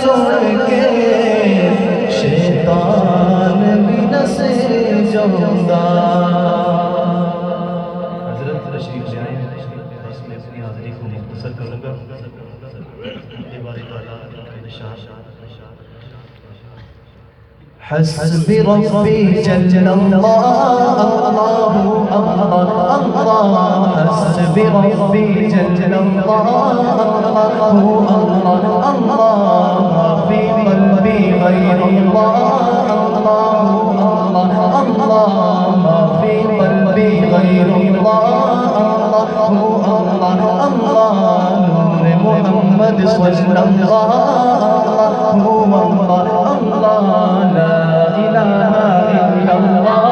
سن کے شیطان بھی نسے جودا. حضرت تشریف لے آئیں. بس میں اپنی حاضری کو مختصر کروں گا. حسبي ربي جل الله الله الله الله. حسبي ربي جل الله الله الله. ما في قلبي غير الله الله الله الله. ما في قلبي غير الله الله الله. نور محمد صلى الله الله الله. لا إله إلا الله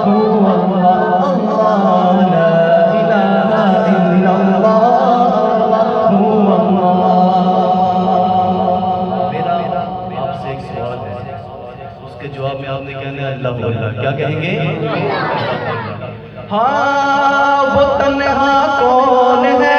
هو الله الله. لا إله إلا الله هو الله. میرا آپ سے ایک سوال ہے، اس کے جواب میں آپ نے کہنا ہے اللہ اللہ. کیا کہیں گے؟ ہاں وہ تنہا کون ہے؟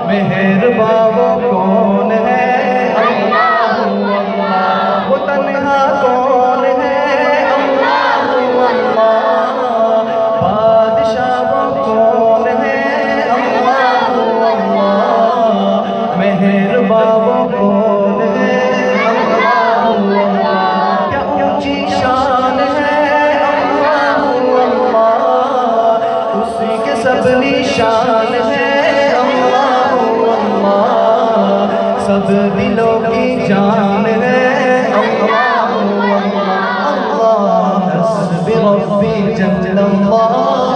مہربان کون ہے؟ اللہ اللہ. وہ تنہا کون ہے؟ اللہ اللہ. بادشاہ کون ہے؟ اللہ اللہ. مہربان کون ہے؟ اللہ اللہ. کیا اونچی شان ہے؟ اللہ اللہ. اسی کے سب نشان ہے. سب دلوں کی جان ہے. اللہ اللہ. حسبی ربی جل اللہ